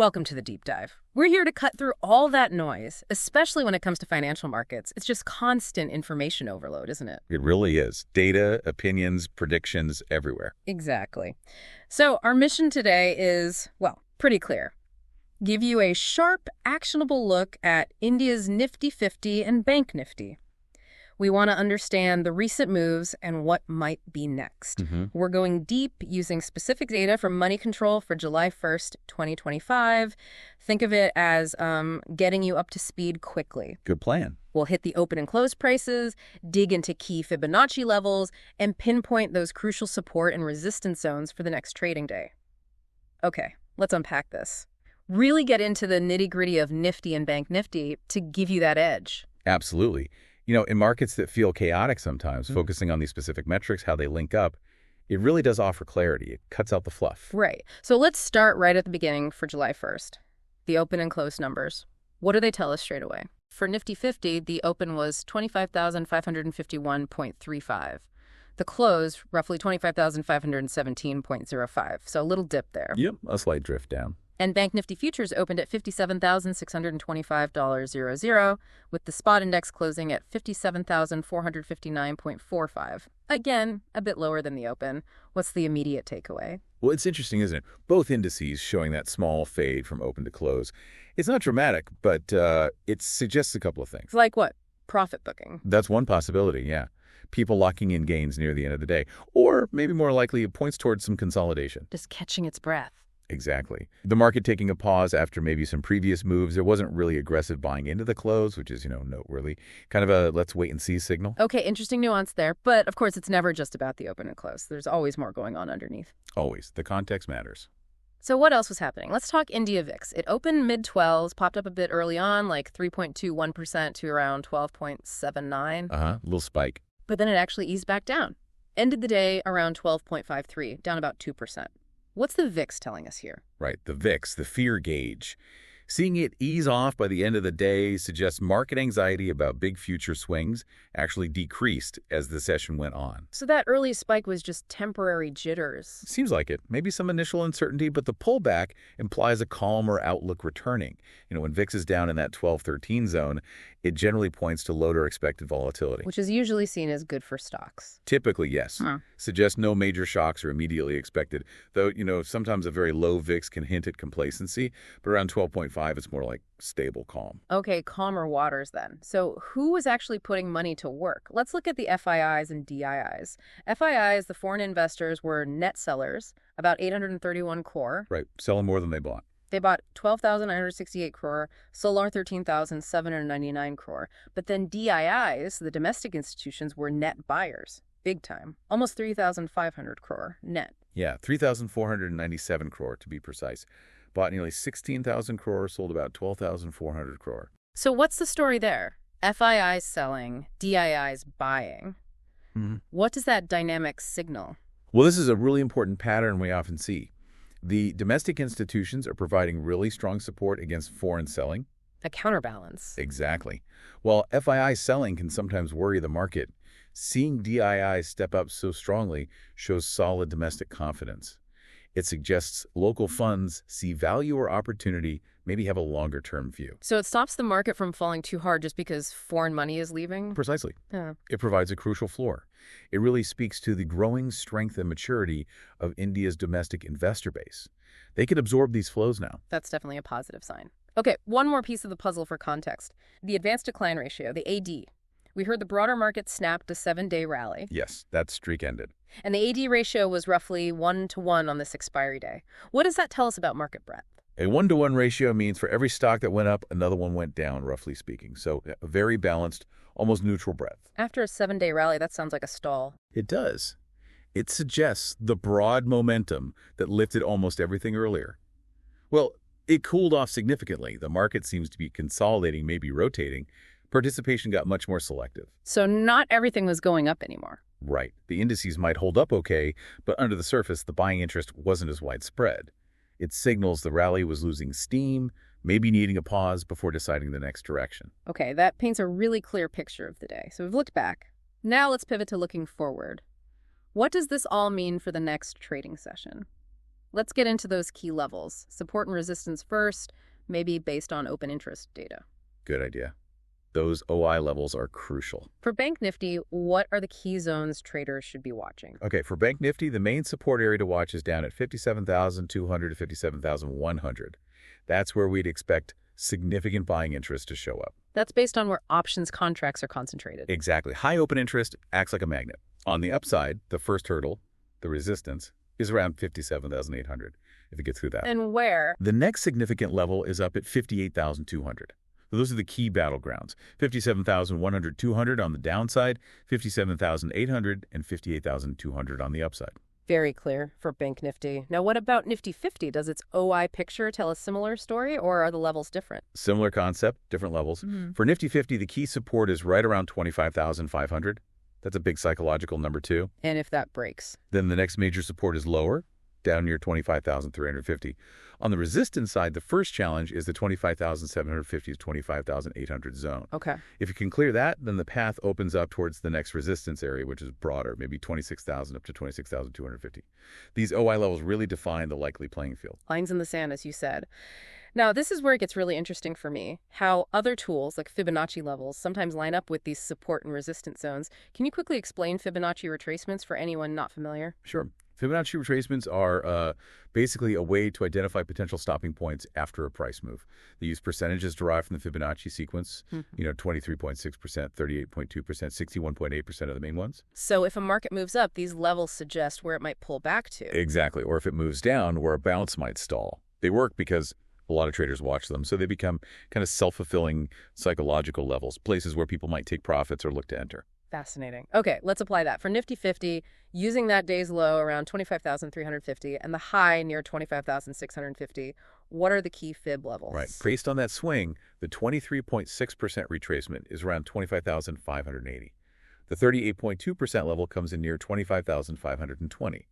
Welcome to the deep dive. We're here to cut through all that noise, especially when it comes to financial markets. It's just constant information overload, isn't it? It really is. Data, opinions, predictions everywhere. Exactly. So our mission today is, well, pretty clear. Give you a sharp, actionable look at India's Nifty 50 and Bank Nifty. We want to understand the recent moves and what might be next. We're going deep using specific data from Money Control for July 1st, 2025. Think of it as getting you up to speed quickly. Good plan. We'll hit the open and close prices, dig into key Fibonacci levels, and pinpoint those crucial support and resistance zones for the next trading day. Okay, let's unpack this. Really get into the nitty-gritty of Nifty and Bank Nifty to give you that edge. Absolutely. You know, in markets that feel chaotic sometimes, focusing on these specific metrics, how they link up, it really does offer clarity. It cuts out the fluff. Right. So let's start right at the beginning for July 1st. The open and close numbers. What do they tell us straight away? For Nifty 50, the open was 25,551.35. The close, roughly 25,517.05. So a little dip there. Yep, a slight drift down. And Bank Nifty futures opened at $57,625.00, with the spot index closing at $57,459.45. Again, a bit lower than the open. What's the immediate takeaway? Well, it's interesting, isn't it? Both indices showing that small fade from open to close. It's not dramatic, but it suggests a couple of things. Like what? Profit booking. That's one possibility, yeah. People locking in gains near the end of the day. Or maybe more likely, it points towards some consolidation. Just catching its breath. Exactly. The market taking a pause after maybe some previous moves. There wasn't really aggressive buying into the close, which is, noteworthy. Kind of a let's wait and see signal. Okay, interesting nuance there. But of course, it's never just about the open and close. There's always more going on underneath. Always. The context matters. So what else was happening? Let's talk India VIX. It opened mid-12s, popped up a bit early on, like 3.21% to around 12.79. A little spike. But then it actually eased back down. Ended the day around 12.53, down about 2%. What's the VIX telling us here? Right, the VIX, the fear gauge. Seeing it ease off by the end of the day suggests market anxiety about big future swings actually decreased as the session went on. So that early spike was just temporary jitters. Seems like it. Maybe some initial uncertainty, but the pullback implies a calmer outlook returning. When VIX is down in that 12-13 zone, it generally points to lower expected volatility. Which is usually seen as good for stocks. Typically, yes. Suggests no major shocks are immediately expected. Though, sometimes a very low VIX can hint at complacency, but around 12.5, it's more like stable calm. Okay, calmer waters then. So who was actually putting money to work? Let's look at the FIIs and DIIs. FIIs, the foreign investors, were net sellers, about 831 crore. Right, selling more than they bought. They bought 12,968 crore, sold 13,799 crore. But then DIIs, the domestic institutions, were net buyers. Big time. Almost 3,500 crore net. Yeah, 3,497 crore to be precise. Bought nearly 16,000 crore, sold about 12,400 crore. So what's the story there? FIIs selling, DIIs buying. What does that dynamic signal? Well, this is a really important pattern we often see. The domestic institutions are providing really strong support against foreign selling. A counterbalance. Exactly. While FII selling can sometimes worry the market, seeing DII step up so strongly shows solid domestic confidence. It suggests local funds see value or opportunity, maybe have a longer-term view. So it stops the market from falling too hard just because foreign money is leaving? Precisely. Yeah. It provides a crucial floor. It really speaks to the growing strength and maturity of India's domestic investor base. They can absorb these flows now. That's definitely a positive sign. Okay, one more piece of the puzzle for context. The advance decline ratio, the AD. We heard the broader market snapped a 7-day rally. Yes, that streak ended. And the AD ratio was roughly 1-to-1 on this expiry day. What does that tell us about market breadth? A 1-to-1 ratio means for every stock that went up, another one went down, roughly speaking. So a very balanced, almost neutral breadth. After a 7-day rally, that sounds like a stall. It does. It suggests the broad momentum that lifted almost everything earlier. Well, it cooled off significantly. The market seems to be consolidating, maybe rotating. Participation got much more selective. So not everything was going up anymore. Right. The indices might hold up okay, but under the surface, the buying interest wasn't as widespread. It signals the rally was losing steam, maybe needing a pause before deciding the next direction. Okay, that paints a really clear picture of the day. So we've looked back. Now let's pivot to looking forward. What does this all mean for the next trading session? Let's get into those key levels. Support and resistance first, maybe based on open interest data. Good idea. Those OI levels are crucial. For Bank Nifty, what are the key zones traders should be watching? Okay, for Bank Nifty, the main support area to watch is down at 57,200 to 57,100. That's where we'd expect significant buying interest to show up. That's based on where options contracts are concentrated. Exactly. High open interest acts like a magnet. On the upside, the first hurdle, the resistance, is around 57,800 if it gets through that. And where? The next significant level is up at 58,200. So those are the key battlegrounds. 57,100, 200 on the downside, 57,800, and 58,200 on the upside. Very clear for Bank Nifty. Now, what about Nifty 50? Does its OI picture tell a similar story, or are the levels different? Similar concept, different levels. For Nifty 50, the key support is right around 25,500. That's a big psychological number, too. And if that breaks? Then the next major support is lower, down near 25,350. On the resistance side, the first challenge is the 25,750 to 25,800 zone. Okay. If you can clear that, then the path opens up towards the next resistance area, which is broader, maybe 26,000 up to 26,250. These OI levels really define the likely playing field. Lines in the sand, as you said. Now, this is where it gets really interesting for me, how other tools like Fibonacci levels sometimes line up with these support and resistance zones. Can you quickly explain Fibonacci retracements for anyone not familiar? Sure. Fibonacci retracements are basically a way to identify potential stopping points after a price move. They use percentages derived from the Fibonacci sequence, 23.6%, 38.2%, 61.8% of the main ones. So if a market moves up, these levels suggest where it might pull back to. Exactly. Or if it moves down, where a bounce might stall. They work because a lot of traders watch them, so they become kind of self-fulfilling psychological levels, places where people might take profits or look to enter. Fascinating. Okay, let's apply that. For Nifty 50, using that day's low around 25,350 and the high near 25,650, what are the key fib levels? Right. Based on that swing, the 23.6% retracement is around 25,580. The 38.2% level comes in near 25,520.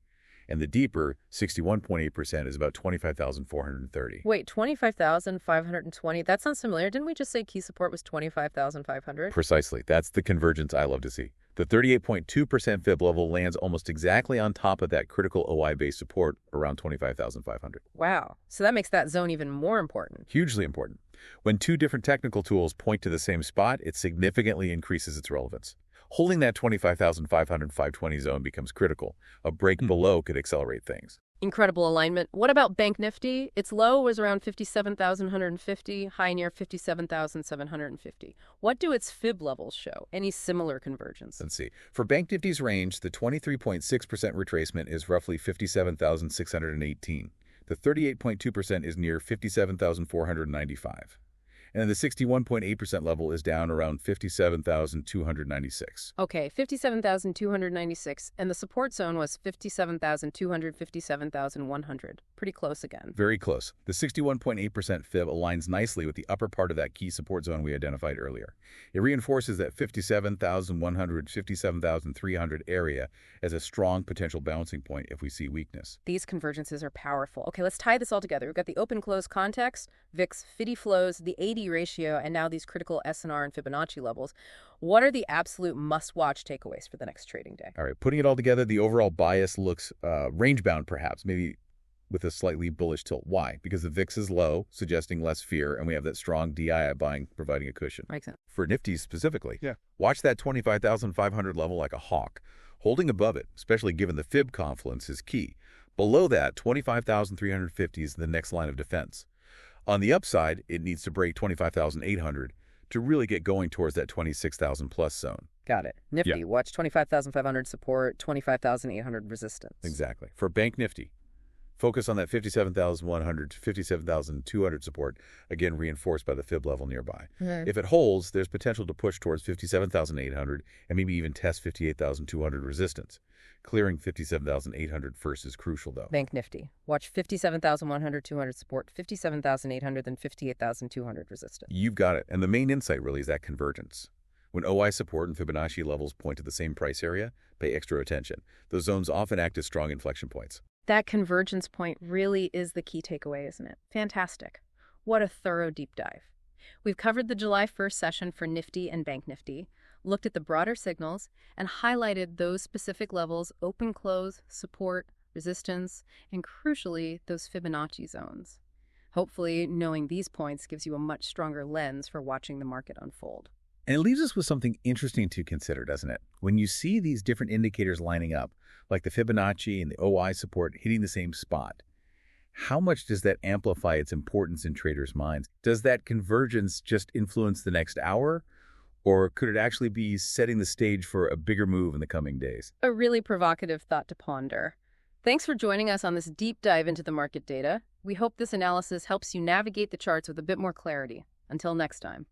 And the deeper, 61.8%, is about 25,430. Wait, 25,520? That sounds familiar. Didn't we just say key support was 25,500? Precisely. That's the convergence I love to see. The 38.2% fib level lands almost exactly on top of that critical OI-based support around 25,500. Wow. So that makes that zone even more important. Hugely important. When two different technical tools point to the same spot, it significantly increases its relevance. Holding that 25,500-520 zone becomes critical. A break below could accelerate things. Incredible alignment. What about Bank Nifty? Its low was around 57,150, high near 57,750. What do its fib levels show? Any similar convergence? Let's see. For Bank Nifty's range, the 23.6% retracement is roughly 57,618. The 38.2% is near 57,495. And the 61.8% level is down around 57,296. Okay, 57,296, and the support zone was 57,200, 57,100. Pretty close again. Very close. The 61.8% fib aligns nicely with the upper part of that key support zone we identified earlier. It reinforces that 57,100, 57,300 area as a strong potential bouncing point if we see weakness. These convergences are powerful. Okay, let's tie this all together. We've got the open-close context, VIX, FIDI flows, the 80 ratio, and now these critical SNR and Fibonacci levels. What are the absolute must-watch takeaways for the next trading day? All right, putting it all together, the overall bias looks range-bound perhaps, maybe with a slightly bullish tilt. Why? Because the VIX is low, suggesting less fear, and we have that strong DII buying providing a cushion. Makes sense. For Nifty specifically, watch that 25,500 level like a hawk. Holding above it, especially given the fib confluence, is key. Below that, 25,350 is the next line of defense. On the upside, it needs to break 25,800 to really get going towards that 26,000 plus zone. Got it. Nifty, watch 25,500 support, 25,800 resistance. Exactly. For Bank Nifty, focus on that 57,100 to 57,200 support, again reinforced by the fib level nearby. If it holds, there's potential to push towards 57,800 and maybe even test 58,200 resistance. Clearing 57,800 first is crucial, though. Bank Nifty, watch 57,100, 200 support, 57,800, then 58,200 resistance. You've got it. And the main insight really is that convergence. When OI support and Fibonacci levels point to the same price area, pay extra attention. Those zones often act as strong inflection points. That convergence point really is the key takeaway, isn't it? Fantastic. What a thorough deep dive. We've covered the July 1st session for Nifty and Bank Nifty, looked at the broader signals, and highlighted those specific levels: open, close, support, resistance, and crucially, those Fibonacci zones. Hopefully, knowing these points gives you a much stronger lens for watching the market unfold. And it leaves us with something interesting to consider, doesn't it? When you see these different indicators lining up, like the Fibonacci and the OI support hitting the same spot, how much does that amplify its importance in traders' minds? Does that convergence just influence the next hour? Or could it actually be setting the stage for a bigger move in the coming days? A really provocative thought to ponder. Thanks for joining us on this deep dive into the market data. We hope this analysis helps you navigate the charts with a bit more clarity. Until next time.